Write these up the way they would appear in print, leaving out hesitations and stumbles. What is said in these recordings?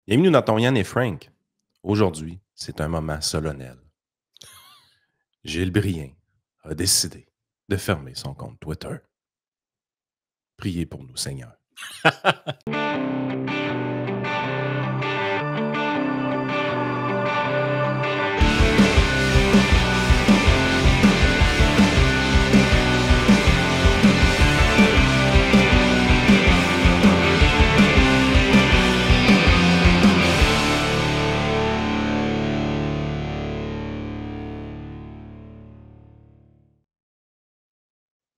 Bienvenue dans ton Yann et Frank. Aujourd'hui, c'est un moment solennel. Gilles Brien a décidé de fermer son compte Twitter. Priez pour nous, Seigneur.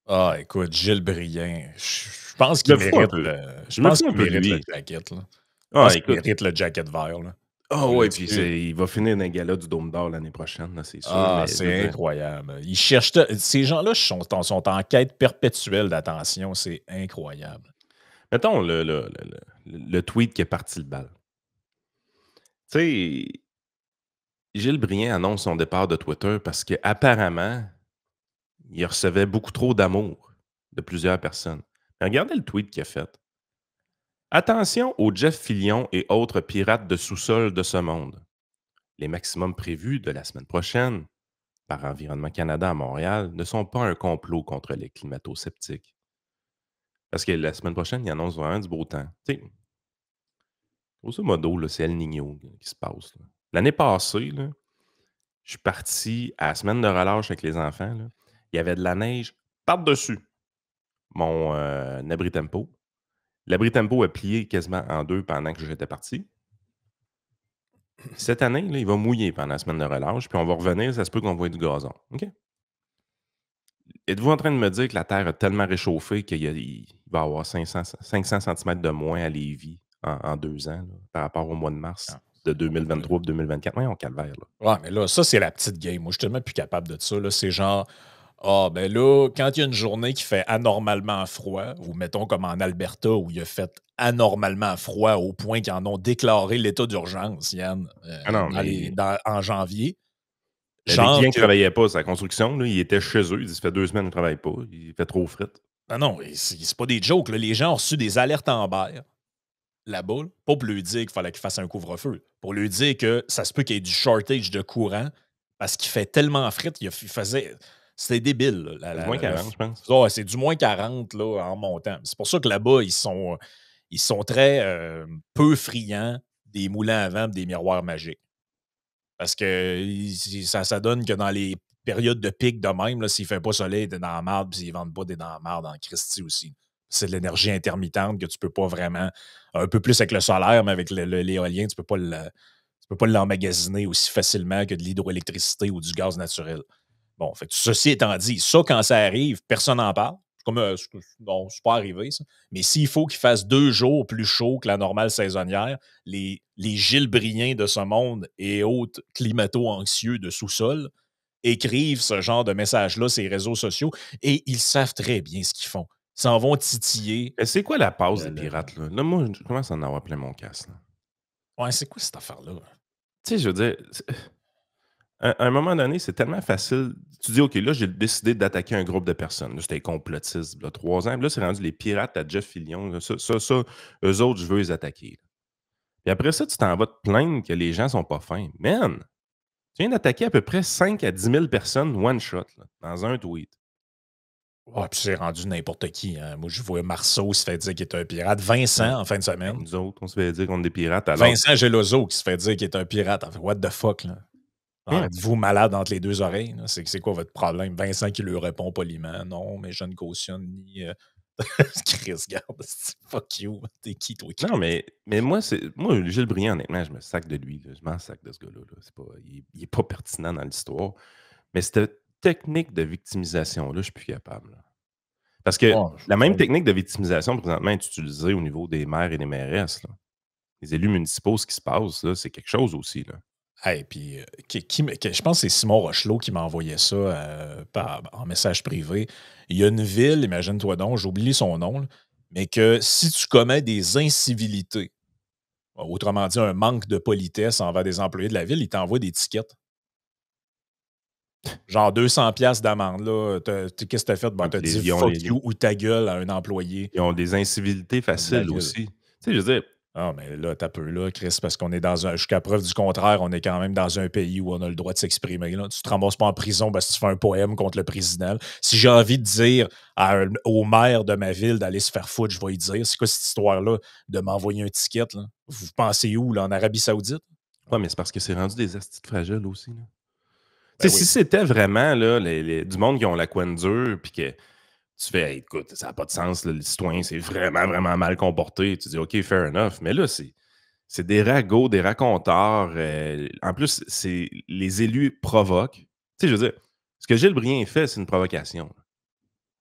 Ah, écoute, Gilles Brien, je pense Je qu'il me fous un mérite peu. le Je me fous un peu de le lui. jacket, là. Je Ah, pense qu'il écoute. mérite le jacket vert, là. Ah On ouais, l'a-tu puis vu? il va finir dans les galas du Dôme d'Or l'année prochaine, là, c'est sûr. Ah, Mais je veux c'est dire, incroyable. Ils cherchent ces gens-là sont en quête perpétuelle d'attention, c'est incroyable. mettons le tweet qui est parti le bal. Tu sais, Gilles Brien annonce son départ de Twitter parce qu'apparemment, il recevait beaucoup trop d'amour de plusieurs personnes. Mais regardez le tweet qu'il a fait. Attention aux Jeff Fillion et autres pirates de sous-sol de ce monde. Les maximums prévus de la semaine prochaine par Environnement Canada à Montréal ne sont pas un complot contre les climato-sceptiques. Parce que la semaine prochaine, il annonce vraiment du beau temps. Tu sais, grosso modo, là, c'est El Niño qui se passe. Là. L'année passée, là, je suis parti à la semaine de relâche avec les enfants. Là. Il y avait de la neige par-dessus mon abri tempo. L'abri tempo a plié quasiment en deux pendant que j'étais parti. Cette année, là, il va mouiller pendant la semaine de relâche, puis on va revenir, ça se peut qu'on voit du gazon. OK? Êtes-vous en train de me dire que la Terre a tellement réchauffé il va y avoir 500 cm de moins à Lévis en 2 ans là, par rapport au mois de mars Ah, de ça va pas, là. 2023 et 2024? Oui, on calvaire, là. Ouais, mais là, ça, c'est la petite game. Moi, je suis tellement plus capable de ça, là. C'est genre, ah, ben là, quand il y a une journée qui fait anormalement froid, ou mettons comme en Alberta, où il a fait anormalement froid au point qu'ils en ont déclaré l'état d'urgence, Yann, Ah non, mais en janvier. il y a des Genre clients qui ne que. travaillaient pas sur la construction, là, ils étaient chez eux, ils disent, ça fait 2 semaines qu'ils ne travaillent pas, il fait trop frit. Ah non, et c'est pas des jokes, là. Les gens ont reçu des alertes en Amber là-bas, là, pas pour lui dire qu'il fallait qu'il fasse un couvre-feu, pour lui dire que ça se peut qu'il y ait du shortage de courant parce qu'il fait tellement frit, il faisait. C'était débile, là, C'est du moins 40, je pense. Ouais, c'est du moins 40 là, en montant. C'est pour ça que là-bas, ils sont très peu friands des moulins à vent et des miroirs magiques. Parce que ça donne que dans les périodes de pic de même, là, s'il fait pas soleil, t'es dans la marde, puis s'ils vendent pas, t'es dans la marde en Christie aussi. C'est de l'énergie intermittente que tu peux pas vraiment. Un peu plus avec le solaire, mais avec l'éolien, tu peux pas l'emmagasiner aussi facilement que de l'hydroélectricité ou du gaz naturel. Bon, fait que ceci étant dit, ça, quand ça arrive, personne n'en parle. C'est comme, non, c'est pas arrivé, ça. Mais s'il faut qu'il fasse 2 jours plus chaud que la normale saisonnière, les Gilles Briens de ce monde et autres climato-anxieux de sous-sol écrivent ce genre de messages-là sur les réseaux sociaux et ils savent très bien ce qu'ils font. Ils s'en vont titiller. Mais c'est quoi la passe des le- le- pirates, là? Là, moi, je commence à en avoir plein mon casse, là. Ouais, c'est quoi cette affaire-là? Tu sais, je veux dire, à un moment donné, c'est tellement facile. Tu dis, OK, là, j'ai décidé d'attaquer un groupe de personnes. Là, c'était complotiste, là, 3 ans. Puis là, c'est rendu les pirates à Jeff Fillion. Là. Eux autres, je veux les attaquer. Là. Puis après ça, tu t'en vas te plaindre que les gens sont pas fins. Man, tu viens d'attaquer à peu près 5 à 10 000 personnes one shot, là, dans un tweet. Ouais, puis c'est rendu n'importe qui. Hein. Moi, je vois Marceau se fait dire qu'il est un pirate. Ouais. Vincent, en fin de Ben, semaine. nous autres, on se fait dire qu'on est des pirates alors. Vincent Gelozo qui se fait dire qu'il est un pirate. What the fuck, là? Man, Êtes-vous malade entre les deux oreilles? Là? C'est quoi votre problème? Vincent qui lui répond poliment. Non, mais je ne cautionne ni. Chris, garde. Fuck you. T'es qui, toi, non, Chris? mais moi, Gilles Briand, honnêtement, je me sac de lui. Là. Je m'en sac de ce gars-là. Là. Il est pas pertinent dans l'histoire. Mais cette technique de victimisation-là, je suis plus capable. Là. Parce que Oh, la même technique de victimisation, présentement, est utilisée au niveau des maires et des mairesses. Là. Les élus municipaux, ce qui se passe, là, c'est quelque chose aussi. Là. hey, puis, je pense que c'est Simon Rochelot qui m'a envoyé ça en message privé. Il y a une ville, imagine-toi donc, j'oublie son nom, là, mais que si tu commets des incivilités, autrement dit un manque de politesse envers des employés de la ville, ils t'envoient des tickets. Genre 200 pièces d'amende, là. Qu'est-ce que t'as fait? Ben, Ouais, t'as puis dit fuck you ou ta gueule à un employé ils ont des incivilités de la faciles ville. aussi. Tu sais, je veux dire, Ah, mais là, t'as peu là, Chris, parce qu'on est dans un. Jusqu'à preuve du contraire, on est quand même dans un pays où on a le droit de s'exprimer. Là. Tu te ramasses pas en prison parce que tu fais un poème contre le président. Si j'ai envie de dire au maire de ma ville d'aller se faire foutre, je vais lui dire. C'est quoi cette histoire-là de m'envoyer un ticket? Là? Vous pensez où, là, en Arabie Saoudite? Ouais, mais c'est parce que c'est rendu des astis de fragiles aussi. Là. Tu sais, Ben si oui. c'était vraiment là, du monde qui ont la coin dure, puis que tu fais, hey, écoute, ça n'a pas de sens, là, le citoyen c'est vraiment, vraiment mal comporté. Tu dis, OK, fair enough. Mais là, c'est des ragots, des raconteurs. En plus, les élus provoquent. Tu sais, je veux dire, ce que Gilles Brien fait, c'est une provocation.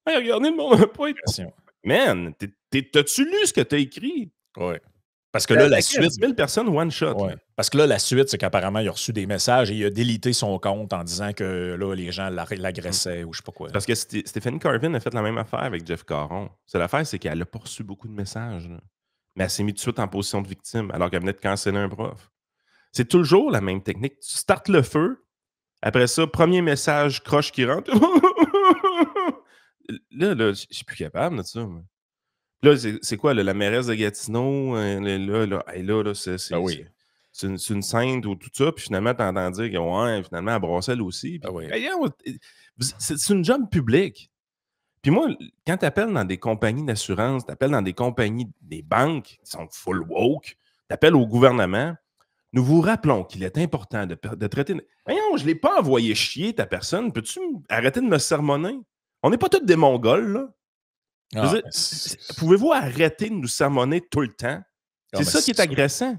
Hey, regardez, le monde n'a pas été. Man, t'as-tu lu ce que t'as écrit? Oui. Parce que là, la suite. 10 000 personnes one shot. Ouais. Là. Parce que là, la suite, c'est qu'apparemment, il a reçu des messages et il a délité son compte en disant que là, les gens l'agressaient ou je sais pas quoi. Parce que Stéphanie Carvin a fait la même affaire avec Jeff Caron. L'affaire, c'est qu'elle a pas reçu beaucoup de messages. Là. Mais elle s'est mise tout de suite en position de victime alors qu'elle venait de canceller un prof. C'est toujours la même technique. Tu startes le feu. Après ça, premier message croche qui rentre. là, je suis plus capable de ça. Moi. Là, c'est quoi, là, la mairesse de Gatineau? Là, Ben oui. c'est une sainte ou tout ça. Puis finalement, tu entends dire que ouais, finalement, elle brassait elle aussi. Puis, Ben oui. c'est une job publique. Puis moi, quand tu appelles dans des compagnies d'assurance, tu appelles dans des compagnies, des banques qui sont full woke, tu appelles au gouvernement, nous vous rappelons qu'il est important de traiter. Voyons, je ne l'ai pas envoyé chier, ta personne. Peux-tu arrêter de me sermonner? On n'est pas tous des Mongols, là. Ah, Pouvez-vous arrêter de nous sermonner tout le temps? C'est ça qui est agressant.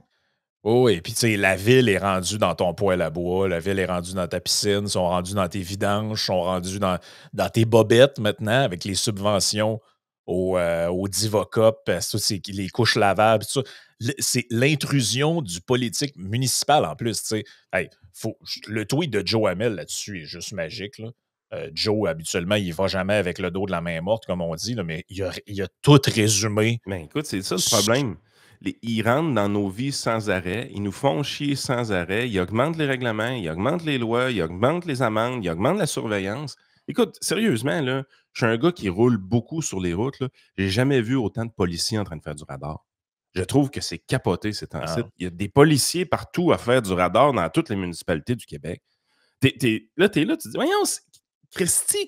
Oui, puis tu sais, la ville est rendue dans ton poêle à bois, la ville est rendue dans ta piscine, sont rendus dans tes vidanges, sont rendus dans tes bobettes maintenant avec les subventions au Divocop, les couches lavables, tout ça. C'est l'intrusion du politique municipal en plus. Tu sais. Hey, le tweet de Joe Hamel là-dessus est juste magique. Là. Joe, habituellement, il va jamais avec le dos de la main morte, comme on dit, là, mais il a tout résumé. Mais écoute, c'est ça le problème. Ils rentrent dans nos vies sans arrêt, ils nous font chier sans arrêt, ils augmentent les règlements, ils augmentent les lois, ils augmentent les amendes, ils augmentent la surveillance. Écoute, sérieusement, là, je suis un gars qui roule beaucoup sur les routes. Je n'ai jamais vu autant de policiers en train de faire du radar. Je trouve que c'est capoté ces temps-ci. Ah. Il y a des policiers partout à faire du radar dans toutes les municipalités du Québec. Là, tu te dis, voyons, Christy,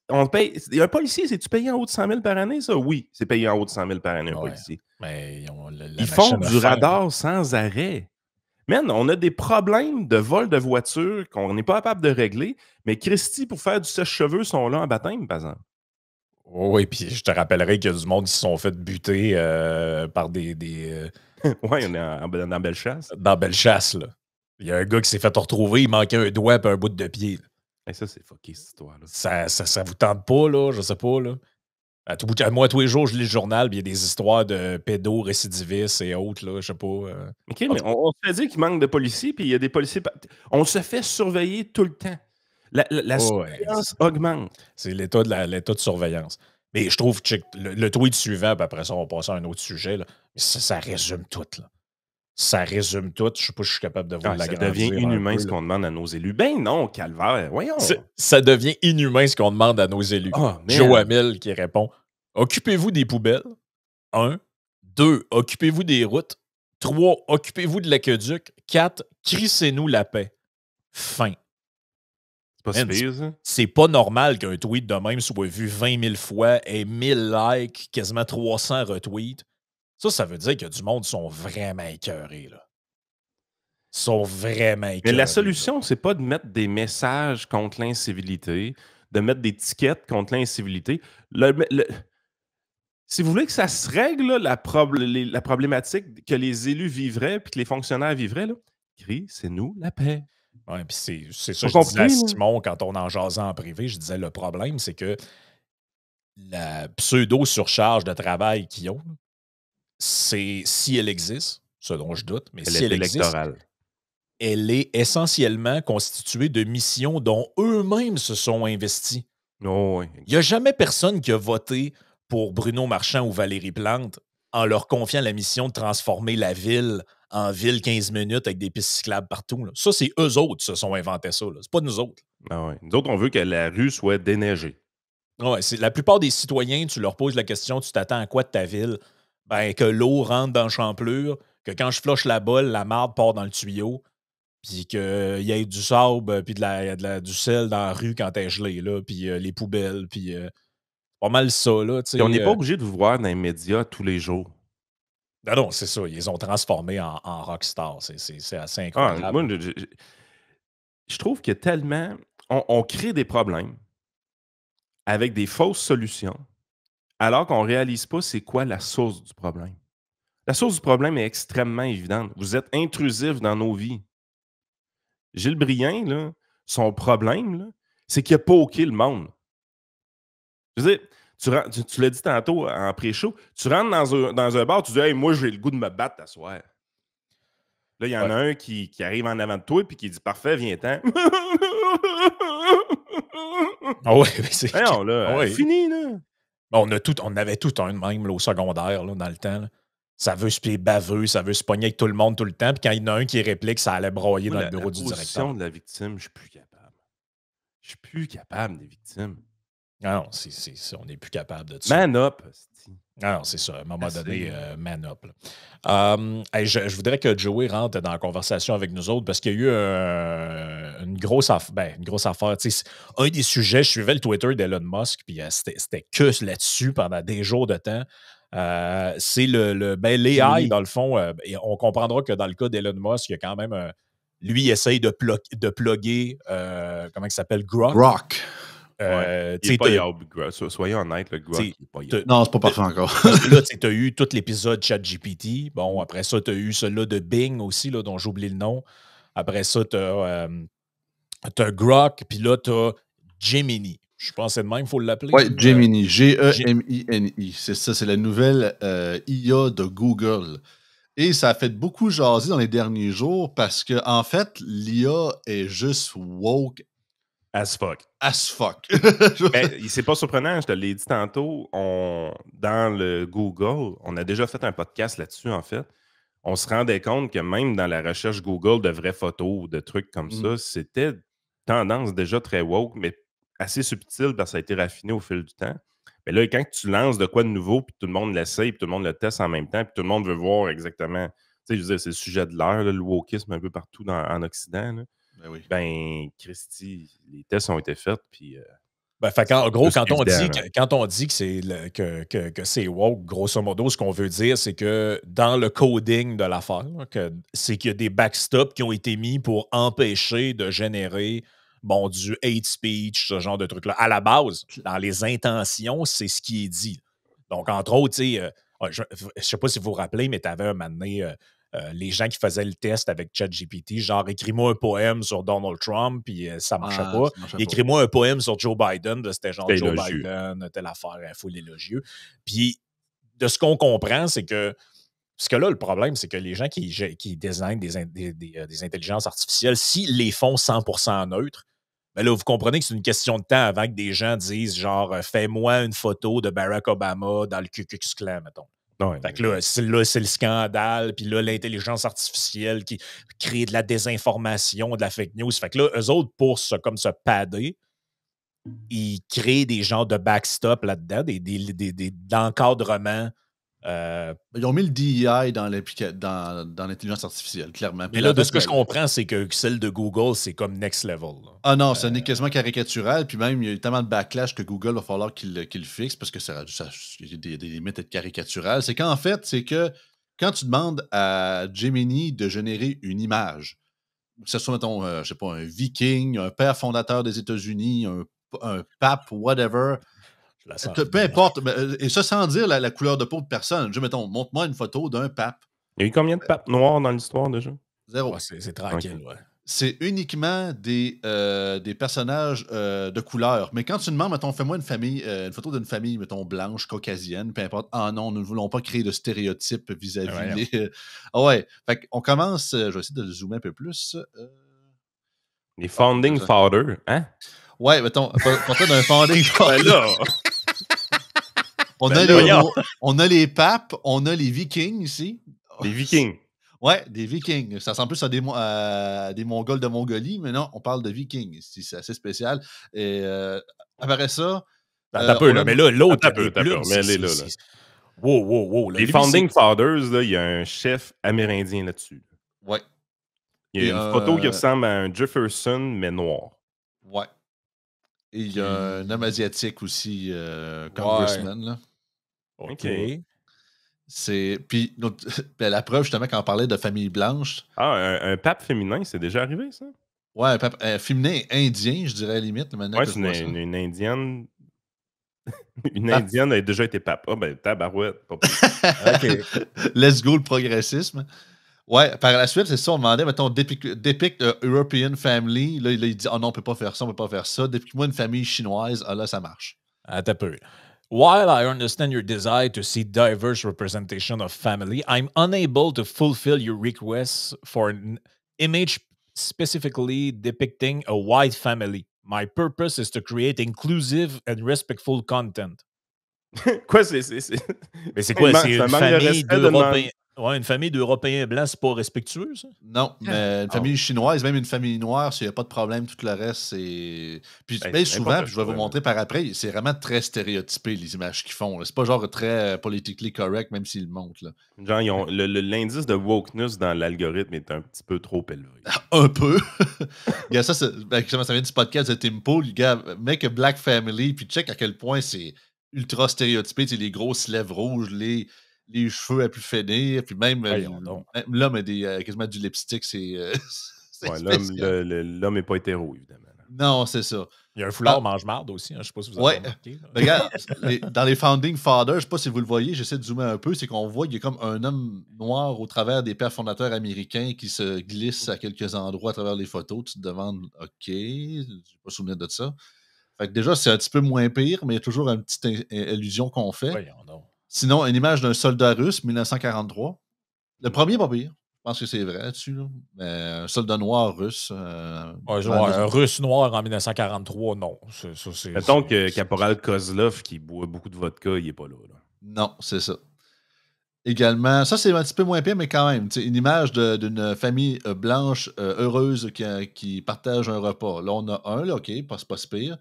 on paye. Un policier, c'est-tu payé en haut de 100 000 par année, ça? Oui, c'est payé en haut de 100 000 par année, un policier. Mais Ils font du radar sans arrêt. Man, on a des problèmes de vol de voiture qu'on n'est pas capable de régler, mais Christy, pour faire du sèche-cheveux, sont là en baptême, par exemple. Oui, puis je te rappellerai qu'il y a du monde qui se sont fait buter par des Oui, on est dans Bellechasse. dans Bellechasse, là. Il y a un gars qui s'est fait retrouver, il manquait un doigt et un bout de pied. Et ça, c'est fucké, cette histoire-là. Ça vous tente pas, là? Je sais pas, là. Moi, tous les jours, je lis le journal, puis il y a des histoires de récidivistes et autres, là, je sais pas. OK, mais on se fait dire qu'il manque de policiers, puis il y a des policiers... On se fait surveiller tout le temps. La surveillance augmente. C'est l'état de surveillance. Mais je trouve que le tweet suivant, puis après ça, on va passer à un autre sujet, là. Ça résume tout, là. Ça résume tout. Je sais pas si je suis capable de vous l'agrandir. Ça devient inhumain ce qu'on demande à nos élus. Ben non, calvaire, voyons. Ça devient inhumain ce qu'on demande à nos élus. Joe Hamel qui répond « Occupez-vous des poubelles. 1. 2. Occupez-vous des routes. 3. Occupez-vous de l'aqueduc. 4. Crissez-nous la paix. Fin. » C'est pas normal qu'un tweet de même soit vu 20 000 fois et 1000 likes, quasiment 300 retweets. Ça veut dire que du monde sont vraiment écœurés, là. Sont vraiment écœurés. Mais la solution, c'est pas de mettre des messages contre l'incivilité, de mettre des tickets contre l'incivilité. Si vous voulez que ça se règle, la problématique que les élus vivraient puis que les fonctionnaires vivraient, c'est nous la paix. Oui, puis c'est ça que je disais à Simon quand on en jasait en privé. Je disais, le problème, c'est que la pseudo-surcharge de travail qu'ils ont, c'est, si elle existe, ce dont je doute, mais si elle existe, elle est essentiellement constituée de missions dont eux-mêmes se sont investis. Oh, oui. Il n'y a jamais personne qui a voté pour Bruno Marchand ou Valérie Plante en leur confiant la mission de transformer la ville en ville 15 minutes avec des pistes cyclables partout. Là. Ça, c'est eux autres qui se sont inventés ça. C'est pas nous autres. Ah ouais. Nous autres, on veut que la rue soit déneigée. Ouais, la plupart des citoyens, tu leur poses la question, tu t'attends à quoi de ta ville? Ben, que l'eau rentre dans la champlure, que quand je flush la bolle, la marde part dans le tuyau, puis qu'il y ait du sable, puis du sel dans la rue quand t'es gelé, là, puis les poubelles, puis pas mal ça, là, tu Puis on n'est pas sais. obligé de vous voir dans les médias tous les jours. Non, c'est ça. Ils les ont transformés en rockstar. C'est assez Ah, incroyable. moi, je trouve que tellement. On crée des problèmes avec des fausses solutions, alors qu'on ne réalise pas c'est quoi la source du problème. La source du problème est extrêmement évidente. Vous êtes intrusif dans nos vies. Gilles Brien, là, son problème, là, c'est qu'il a poké le monde. Je veux dire, tu l'as dit tantôt en pré-show, tu rentres dans un bar, tu dis hey, moi, j'ai le goût de me battre à soir. Là, il y en Ouais. a un qui arrive en avant de toi et qui dit parfait, viens-t'en. Ah oui, mais c'est. Non, là, Ah oui. fini, là. On avait tout un de même là, au secondaire, là, dans le temps. Là. Ça veut se pied baveux, ça veut se pogner avec tout le monde tout le temps. Puis quand il y en a un qui réplique, ça allait broyer Moi, dans le la bureau du directeur. position de la victime, je suis plus capable. Je suis plus capable des victimes. Ah non, on n'est plus capable de ça. Man up. Ah non, c'est ça. À un moment donné, man up. Hey, je voudrais que Joey rentre dans la conversation avec nous autres parce qu'il y a eu une grosse affaire. Une grosse affaire. Un des sujets, je suivais le Twitter d'Elon Musk, puis c'était que là-dessus pendant des jours de temps. C'est l'AI, dans le fond. Et on comprendra que dans le cas d'Elon Musk, il y a quand même. Lui, il essaye de plugger, comment il s'appelle, Grok. Ouais. Il n'est pas yab, soyons honnêtes, le Grok, il n'est pas yab. Non, c'est pas parfait encore. Parce que là, tu as eu tout l'épisode ChatGPT. Bon, après ça, tu as eu celui-là de Bing aussi, là, dont j'oublie le nom. Après ça, tu as Grok, puis là, tu as Gemini. Je pense que c'est de même, il faut l'appeler. Oui, Gemini. Gemini. C'est ça, c'est la nouvelle IA de Google. Et ça a fait beaucoup jaser dans les derniers jours parce que, en fait, l'IA est juste woke. As fuck. As fuck. Mais c'est pas surprenant, je te l'ai dit tantôt. Dans le Google, on a déjà fait un podcast là-dessus, en fait. On se rendait compte que même dans la recherche Google de vraies photos ou de trucs comme ça, c'était tendance déjà très woke, mais assez subtile parce que ça a été raffiné au fil du temps. Mais là, quand tu lances de quoi de nouveau, puis tout le monde l'essaye, puis tout le monde le teste en même temps, puis tout le monde veut voir exactement. Tu sais, je veux dire, c'est le sujet de l'heure, le wokisme un peu partout en Occident. Là. Ben, Christy, les tests ont été faits, puis. En gros, quand on dit que c'est woke, grosso modo, ce qu'on veut dire, c'est que dans le coding de l'affaire, c'est qu'il y a des backstops qui ont été mis pour empêcher de générer du hate speech, ce genre de trucs-là. À la base, dans les intentions, c'est ce qui est dit. Donc, entre autres, je ne sais pas si vous vous rappelez, mais tu avais un moment donné, les gens qui faisaient le test avec ChatGPT, genre écris-moi un poème sur Donald Trump, puis ça marchait pas. Écris-moi un poème sur Joe Biden, c'était genre Joe Biden, telle affaire, full élogieux. Puis de ce qu'on comprend, c'est que parce que là, le problème, c'est que les gens qui designent des intelligences artificielles, s'ils les font 100% neutres, ben là, vous comprenez que c'est une question de temps avant que des gens disent genre fais-moi une photo de Barack Obama dans le Ku Klux Klan, mettons. Ouais, fait que là, c'est le scandale, puis là, l'intelligence artificielle qui crée de la désinformation, de la fake news. Fait que là, eux autres, pour se padder, ils créent des genres de backstop là-dedans, d'encadrement. Ils ont mis le DEI dans l'intelligence artificielle, clairement. Mais là, de ce que je comprends, c'est que celle de Google, c'est comme next level. Là. Ah non, c'est quasiment caricatural. Puis même, il y a eu tellement de backlash que Google va falloir qu'il le fixe parce que il y a des limites d'être caricatural. C'est qu'en fait, c'est que quand tu demandes à Gemini de générer une image, que ce soit, mettons, je sais pas, un viking, un père fondateur des États-Unis, un pape, whatever, peu importe, et ça sans dire la couleur de peau de personne. Mettons, montre-moi une photo d'un pape. Il y a eu combien de papes noirs dans l'histoire déjà? 0. Ouais, c'est tranquille, ouais. C'est uniquement des personnages de couleur. Mais quand tu demandes, mettons, fais-moi une photo d'une famille, mettons, blanche, caucasienne, peu importe. Ah non, nous ne voulons pas créer de stéréotypes vis-à-vis les... Ah ouais. Fait qu'on commence, je vais essayer de zoomer un peu plus. Les Founding Fathers, hein? Ouais, mettons, pas d'un Founding Father. là! On a les papes, on a les vikings ici. Les vikings. Ouais, des vikings. Ça ressemble plus à des Mongols de Mongolie, mais non, on parle de vikings. C'est assez spécial. Et après ça... Attends un peu, là, mais là, l'autre... Mais elle est là. Wow. Les Founding Fathers, il y a un chef amérindien là-dessus. Ouais. Il y a une photo qui ressemble à un Jefferson, mais noir. Ouais. Et il y a un homme asiatique aussi, congressman. Là. OK. Puis la preuve, justement, quand on parlait de famille blanche. Ah, un pape féminin, c'est déjà arrivé, ça? Ouais, un pape féminin indien, je dirais à la limite. Maintenant Ouais, que c'est je vois ça. une indienne. Une indienne a déjà été pape. Ah, ben, tabarouette. Pas OK. Let's go, le progressisme. Ouais, par la suite, c'est ça, on demandait, mettons, depict European family. Là, il dit, oh non, on peut pas faire ça, on peut pas faire ça. Dépique-moi une famille chinoise. Ah là, ça marche. Attends un peu. While I understand your desire to see diverse representation of family, I'm unable to fulfill your requests for an image specifically depicting a white family. My purpose is to create inclusive and respectful content. Quoi, c'est. Mais c'est quoi? C'est une famille d'Européens. Ouais, une famille d'Européens blancs, c'est pas respectueux, ça? Non, mais une famille chinoise, même une famille noire, s'il n'y a pas de problème, tout le reste, c'est. Puis souvent, puis je vais vous montrer par après, c'est vraiment très stéréotypé, les images qu'ils font. C'est pas genre très politically correct, même s'ils le montrent. Là. Genre, l'indice de wokeness dans l'algorithme est un petit peu trop élevé. Un peu. Regarde, ça vient du podcast de Tim Pool. Gars, make a black family, puis check à quel point c'est ultra stéréotypé. Les grosses lèvres rouges, les cheveux à plus finir, puis même l'homme a quasiment du lipstick, c'est ouais, l'homme n'est pas hétéro, évidemment. Non, c'est ça. Il y a un foulard mange-marde aussi, hein, je ne sais pas si vous avez remarqué. Regarde, dans les Founding Fathers, je ne sais pas si vous le voyez, j'essaie de zoomer un peu, c'est qu'on voit qu'il y a comme un homme noir au travers des pères fondateurs américains qui se glisse à quelques endroits à travers les photos. Tu te demandes, OK, je n'ai pas souvenir de ça. Fait que déjà, c'est un petit peu moins pire, mais il y a toujours une petite illusion qu'on fait. Voyons. Sinon, une image d'un soldat russe, 1943. Le premier, pas pire. Je pense que c'est vrai là-dessus. Là. Mais un soldat noir russe. Un russe noir en 1943, non. Mettons que Caporal Kozlov, qui boit beaucoup de vodka, il n'est pas là. Non, c'est ça. Également, ça c'est un petit peu moins pire, mais quand même, une image d'une famille blanche heureuse qui partage un repas. Là, on a un, là, OK, c'est pas si pire.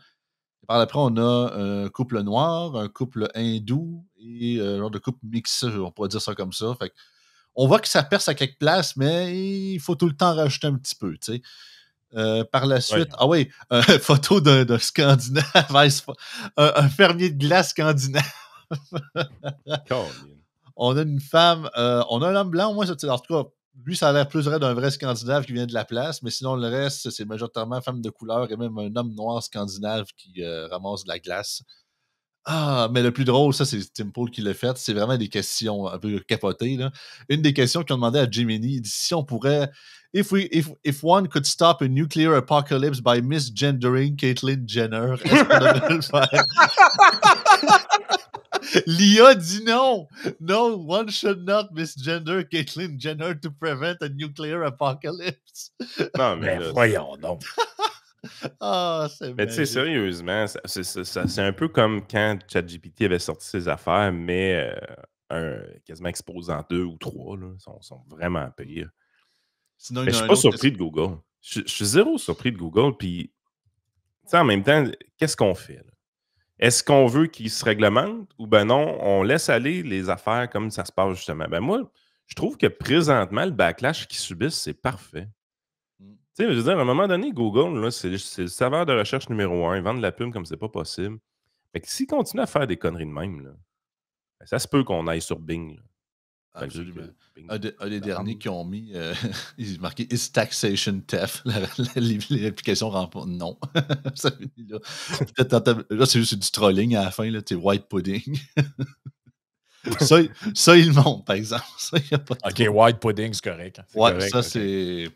Par après, on a un couple noir, un couple hindou et un genre de couple mixé, on pourrait dire ça comme ça. Fait on voit que ça perce à quelques places, mais il faut tout le temps rajouter un petit peu. Par la suite, photo d'un Scandinave, un fermier de glace scandinave. On a une femme, on a un homme blanc, moi, en tout cas, lui, ça a l'air plus vrai d'un vrai Scandinave qui vient de la place, mais sinon, le reste, c'est majoritairement femme de couleur et même un homme noir Scandinave qui ramasse de la glace. Ah, mais le plus drôle, ça, c'est Tim Pool qui l'a fait. C'est vraiment des questions un peu capotées. Là. Une des questions qu'ils ont demandé à Gemini, il dit si on pourrait. If one could stop a nuclear apocalypse by misgendering Caitlyn Jenner, est-ce qu'on devrait le faire? L'IA dit non. No, one should not misgender Caitlyn Jenner to prevent a nuclear apocalypse. Non, mais voyons donc. Mais tu sais, sérieusement, c'est un peu comme quand ChatGPT avait sorti ses affaires, mais quasiment exposant 2 ou 3, là, sont vraiment pires. Sinon, mais je suis pas surpris de Google. Je suis zéro surpris de Google, puis en même temps, qu'est-ce qu'on fait? Là? Est-ce qu'on veut qu'ils se réglementent ou ben non, on laisse aller les affaires comme ça se passe justement? Ben moi, je trouve que présentement, le backlash qu'ils subissent, c'est parfait. Tu sais, je veux dire, à un moment donné, Google, là, c'est le serveur de recherche numéro 1. Ils vendent de la pub comme c'est pas possible. Fait que s'ils continuent à faire des conneries de même, là, ben, ça se peut qu'on aille sur Bing. Là. Absolument. Un des derniers qui ont mis, ils ont marqué Is taxation theft? L'application rend non. Ça finit là. Là, c'est juste du trolling à la fin, là, white pudding. ça, il monte, par exemple. Ça, y a pas OK, white pudding, c'est correct. Ouais, ça, c'est.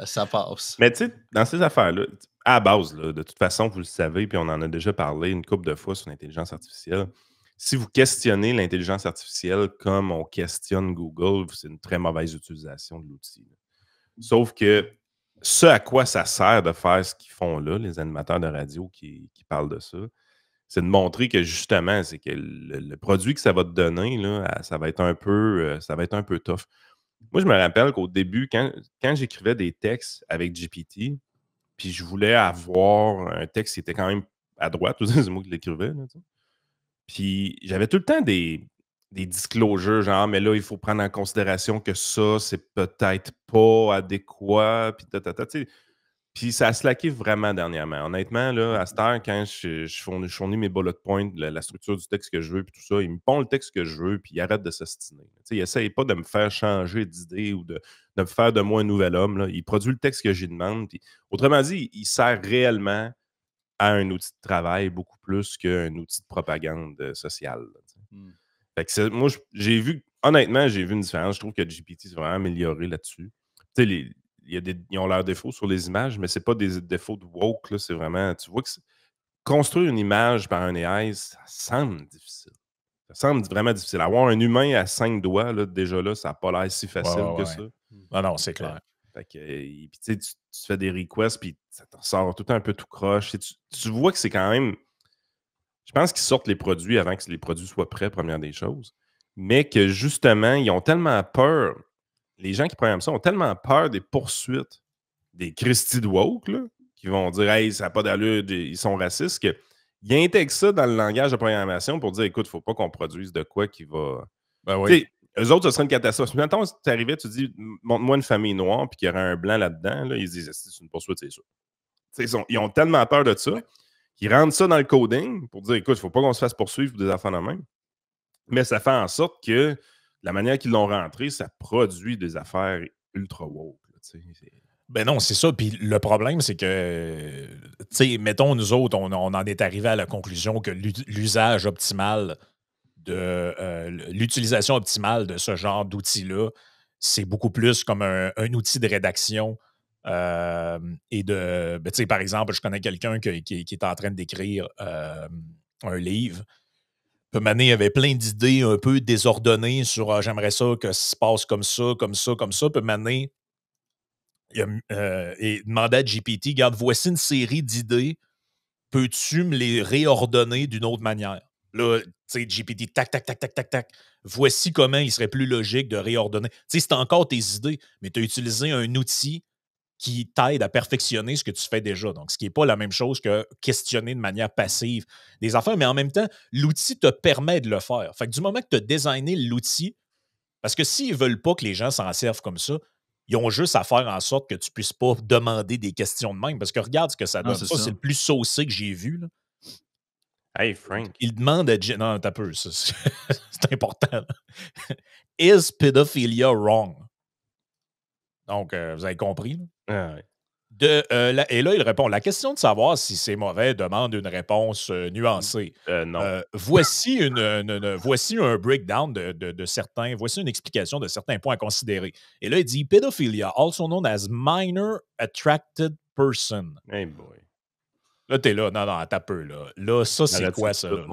Ça passe. Mais tu sais, dans ces affaires-là, à la base, là, de toute façon, vous le savez, puis on en a déjà parlé une couple de fois sur l'intelligence artificielle. Si vous questionnez l'intelligence artificielle comme on questionne Google, c'est une très mauvaise utilisation de l'outil. Sauf que ce à quoi ça sert de faire ce qu'ils font là, les animateurs de radio qui parlent de ça, c'est de montrer que justement, c'est que le produit que ça va te donner, là, ça va être un peu tough. Moi, je me rappelle qu'au début, quand j'écrivais des textes avec GPT, puis je voulais avoir un texte qui était quand même à droite, c'est moi qui l'écrivais, là, puis j'avais tout le temps des des disclosures, genre, mais là, il faut prendre en considération que ça, c'est peut-être pas adéquat, puis tu sais. Puis ça a slacké vraiment dernièrement. Honnêtement, là, à cette heure, quand je fournis mes bullet points, la structure du texte que je veux, puis tout ça, ils me pondent le texte que je veux, puis ils arrêtent de s'ostiner. Ils n'essayent pas de me faire changer d'idée ou de me faire de moi un nouvel homme. Là. Ils produisent le texte que j'y demande. Puis, autrement dit, il sert réellement à un outil de travail beaucoup plus qu'un outil de propagande sociale. Là, fait que moi, honnêtement, j'ai vu une différence. Je trouve que GPT s'est vraiment amélioré là-dessus. Tu sais, ils ont leurs défauts sur les images, mais c'est pas des défauts de woke. Là, c'est vraiment. Tu vois que construire une image par un AI, ça semble difficile. Ça semble vraiment difficile. Avoir un humain à 5 doigts, là, déjà là, ça n'a pas l'air si facile que ça. Ah non, c'est clair. Fait que, puis, tu fais des requests, puis ça te ressort tout un peu tout croche. Tu vois que c'est quand même. Je pense qu'ils sortent les produits avant que les produits soient prêts, première des choses. Mais que justement, ils ont tellement peur. Les gens qui programment ça ont tellement peur des poursuites des Christy de woke, là, qui vont dire hey, ça n'a pas d'allure, ils sont racistes, qu'ils intègrent ça dans le langage de programmation pour dire écoute, il ne faut pas qu'on produise de quoi qui va. Ben oui. Eux autres, ce serait une catastrophe. Maintenant, si tu arrivais, tu dis montre-moi une famille noire puis qu'il y aurait un blanc là-dedans, là, ils se disent c'est une poursuite, c'est sûr. Ils ont tellement peur de ça qu'ils rentrent ça dans le coding pour dire écoute, il ne faut pas qu'on se fasse poursuivre pour des affaires de même. Mais ça fait en sorte que la manière qu'ils l'ont rentré, ça produit des affaires ultra woke. Ben non, c'est ça. Puis le problème, c'est que, tu sais, mettons, nous autres, on en est arrivé à la conclusion que l'usage optimal de l'utilisation optimale de ce genre d'outil-là, c'est beaucoup plus comme un outil de rédaction et de. Ben, tu sais, par exemple, je connais quelqu'un qui est en train d'écrire un livre. Mané il avait plein d'idées un peu désordonnées sur j'aimerais ça que ça se passe comme ça, comme ça, comme ça. Puis Mané et demandait à GPT, regarde, voici une série d'idées, peux-tu me les réordonner d'une autre manière? Là, tu sais, GPT, tac, tac, tac, tac, tac, tac. Voici comment il serait plus logique de réordonner. Tu sais, c'est encore tes idées, mais tu as utilisé un outil qui t'aide à perfectionner ce que tu fais déjà. Donc, ce qui n'est pas la même chose que questionner de manière passive des affaires, mais en même temps, l'outil te permet de le faire. Fait que du moment que tu as designé l'outil, parce que s'ils ne veulent pas que les gens s'en servent comme ça, ils ont juste à faire en sorte que tu ne puisses pas demander des questions de même. Parce que regarde ce que ça donne. Ça, c'est le plus saucé que j'ai vu. Là. Hey, Frank. Il demande à... Non, t'as peu. C'est important. Is pedophilia wrong? Donc, vous avez compris. Là? Ah, ouais. Et là, il répond, la question de savoir si c'est mauvais demande une réponse nuancée. Non. Voici un breakdown de certains, voici une explication de certains points à considérer. Et là, il dit, pedophilia, also known as minor attracted person. Hey boy. Là, t'es là, non, t'as peu, là. Là, ça, c'est quoi, ça? Là?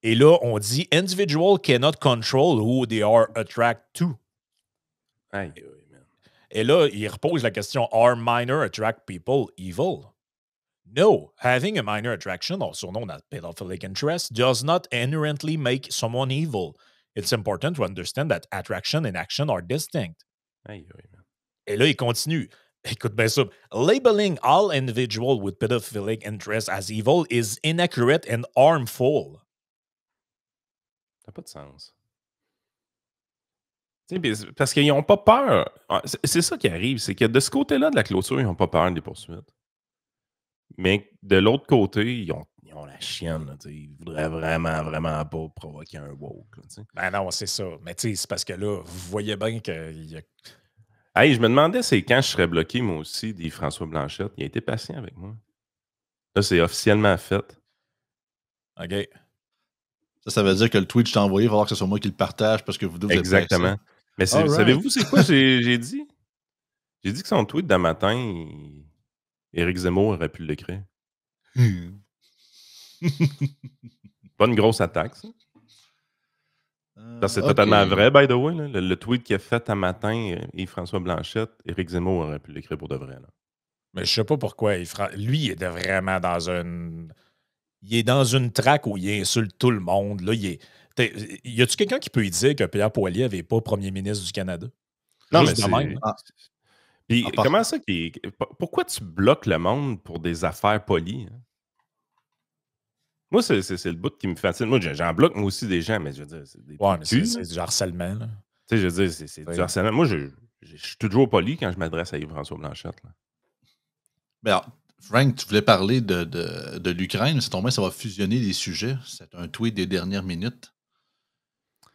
Et là, on dit, individual cannot control who they are attracted to. Aïe. Et là, il repose la question, are minor attract people evil? No, having a minor attraction, also known as pedophilic interest, does not inherently make someone evil. It's important to understand that attraction and action are distinct. Aïe. Et là, il continue. Écoute bien ça. Labeling all individuals with pedophilic interest as evil is inaccurate and harmful. Ça n'a pas de sens. Parce qu'ils n'ont pas peur. C'est ça qui arrive, c'est que de ce côté-là de la clôture, ils n'ont pas peur des poursuites. Mais de l'autre côté, ils ont la chienne. Là, ils voudraient vraiment, vraiment pas provoquer un woke. Là, ben non, c'est ça. Mais tu sais, c'est parce que là, vous voyez bien qu'il y a... Hey, je me demandais c'est quand je serais bloqué, moi aussi, des François Blanchette. Il a été patient avec moi. Là, c'est officiellement fait. OK. Ça veut dire que le tweet que je t'ai envoyé, il va falloir que ce soit moi qui le partage parce que vous deux, vous êtes exactement. Mais savez-vous c'est quoi j'ai dit? J'ai dit que son tweet d'un matin, Éric Zemmour aurait pu l'écrire. Pas une grosse attaque, ça. C'est totalement vrai, by the way. Là. Le tweet qu'il a fait un matin, Yves-François Blanchette, Éric Zemmour aurait pu l'écrire pour de vrai. Là. Mais je sais pas pourquoi. Lui, il est vraiment dans une... Il est dans une traque où il insulte tout le monde. Là, y a-tu quelqu'un qui peut lui dire que Pierre Poilievre n'avait pas premier ministre du Canada? Non, juste mais c'est... Puis comment ça pourquoi tu bloques le monde pour des affaires polies? Hein? Moi, c'est le bout qui me fascine. Moi, j'en bloque moi aussi des gens, mais je veux dire, c'est des Ouais, trous de mais cul. c'est du harcèlement, là. Tu sais, je veux dire, c'est du harcèlement. Moi, je suis toujours poli quand je m'adresse à Yves-François Blanchette. Là. Mais alors, Frank, tu voulais parler de l'Ukraine, mais ça tombe bien, ça va fusionner les sujets. C'est un tweet des dernières minutes.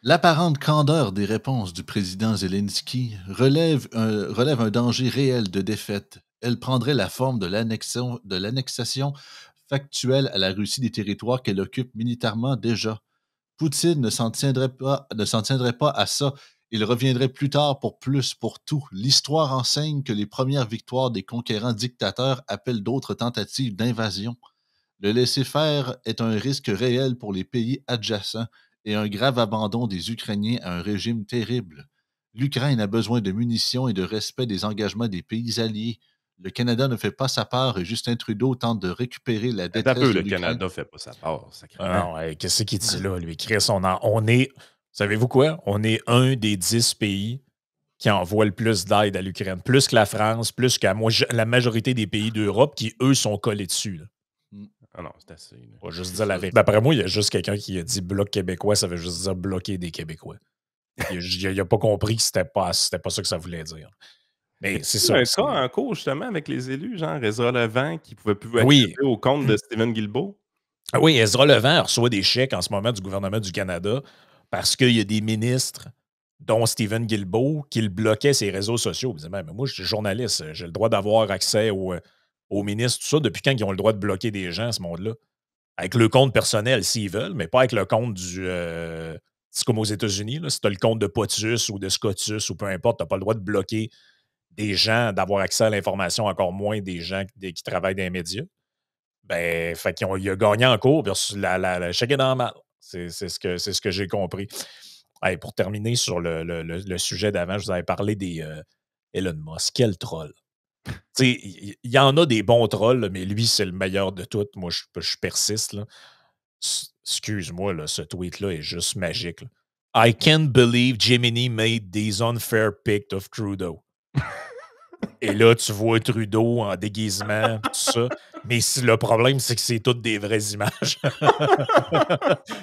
L'apparente candeur des réponses du président Zelensky relève un danger réel de défaite. Elle prendrait la forme de l'annexation factuelle à la Russie des territoires qu'elle occupe militairement déjà. Poutine ne s'en tiendrait pas à ça. Il reviendrait plus tard pour plus, pour tout. L'histoire enseigne que les premières victoires des conquérants dictateurs appellent d'autres tentatives d'invasion. Le laisser-faire est un risque réel pour les pays adjacents et un grave abandon des Ukrainiens à un régime terrible. L'Ukraine a besoin de munitions et de respect des engagements des pays alliés. Le Canada ne fait pas sa part et Justin Trudeau tente de récupérer la Attends un détresse peu, de le l'Ukraine. Canada fait pas sa part, Ah sacrément. non, qu'est-ce qu'il dit là, lui? Chris, on est. Savez-vous quoi? On est un des 10 pays qui envoie le plus d'aide à l'Ukraine. Plus que la France, plus que la majorité des pays d'Europe qui, eux, sont collés dessus. Là. Ah non, c'est assez. Là. On va juste dire la vérité. D'après moi, il y a juste quelqu'un qui a dit bloc québécois, ça veut juste dire bloquer des Québécois. Il n'a pas compris que c'était pas ça que ça voulait dire. Mais c'est ça. Un cas en cours, justement, avec les élus, genre Ezra Levant, qui ne pouvait plus Oui. accéder au compte de Stephen Guilbeault. Ah oui, Ezra Levant reçoit des chèques en ce moment du gouvernement du Canada parce qu'il y a des ministres, dont Stephen Guilbeault, qui le bloquaient ses réseaux sociaux. Vous dites, mais moi, je suis journaliste, j'ai le droit d'avoir accès aux ministres, tout ça. Depuis quand ils ont le droit de bloquer des gens, ce monde-là? Avec le compte personnel, s'ils veulent, mais pas avec le compte du... c'est comme aux États-Unis, là, si tu as le compte de POTUS ou de SCOTUS ou peu importe, tu n'as pas le droit de bloquer des gens, d'avoir accès à l'information, encore moins des gens qui travaillent dans les médias. Ben, fait qu'il a gagné en cours versus la chèque est normal. C'est ce que j'ai compris. Hey, pour terminer sur le sujet d'avant, je vous avais parlé des Elon Musk. Quel troll. Il y en a des bons trolls, là, mais lui, c'est le meilleur de tous. Moi, je persiste. Là. Excuse-moi, là, ce tweet-là est juste magique. Là. I can't believe Gemini made these unfair pics of Trudeau. Et là, tu vois Trudeau en déguisement, tout ça. Mais le problème, c'est que c'est toutes des vraies images.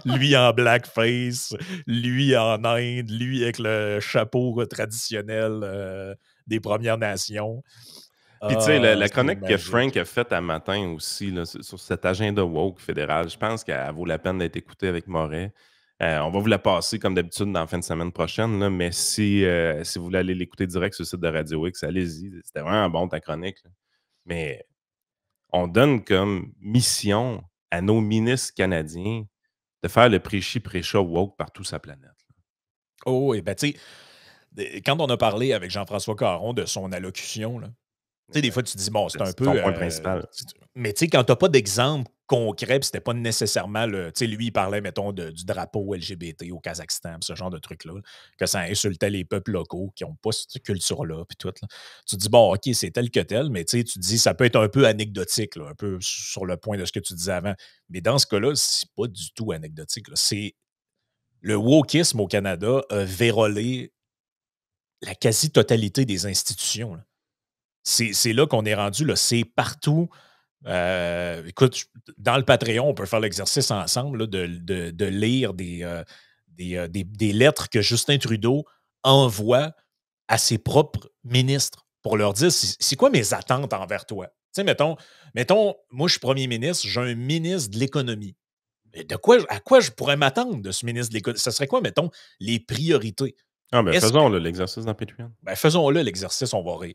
Lui en blackface, lui en Inde, lui avec le chapeau traditionnel des Premières Nations. Puis, tu sais, la C'est chronique que magique. Frank a faite à matin aussi, là, sur cet agenda woke fédéral, je pense qu'elle vaut la peine d'être écoutée avec Moret. On va vous la passer comme d'habitude dans la fin de semaine prochaine, là, mais si vous voulez aller l'écouter direct sur le site de Radio X, allez-y. C'était vraiment bon ta chronique. Là. Mais on donne comme mission à nos ministres canadiens de faire le prêchi-prêcha woke partout sur la planète. Là. Oh, et ben tu sais, quand on a parlé avec Jean-François Caron de son allocution, là, tu sais, des fois, tu te dis, bon, c'est un peu. Son point principal. Mais tu sais, quand tu n'as pas d'exemple concret, puis c'était pas nécessairement le. Tu sais, lui, il parlait, mettons, du drapeau LGBT au Kazakhstan, ce genre de truc-là, que ça insultait les peuples locaux qui n'ont pas cette culture-là, puis tout. Là. Tu te dis, bon, OK, c'est tel que tel, mais tu sais, tu te dis, ça peut être un peu anecdotique, là, un peu sur le point de ce que tu disais avant. Mais dans ce cas-là, c'est pas du tout anecdotique. Là. C'est. Le wokisme au Canada a vérolé la quasi-totalité des institutions. Là. C'est là qu'on est rendu, là. C'est partout. Écoute, dans le Patreon, on peut faire l'exercice ensemble là, de lire des lettres que Justin Trudeau envoie à ses propres ministres pour leur dire c'est quoi mes attentes envers toi. Tu sais, mettons, moi, je suis premier ministre, j'ai un ministre de l'économie. À quoi je pourrais m'attendre de ce ministre de l'économie? Ça serait quoi, mettons, les priorités? Ah, ben faisons l'exercice dans Patreon. Ben, faisons-le, l'exercice, on va rire.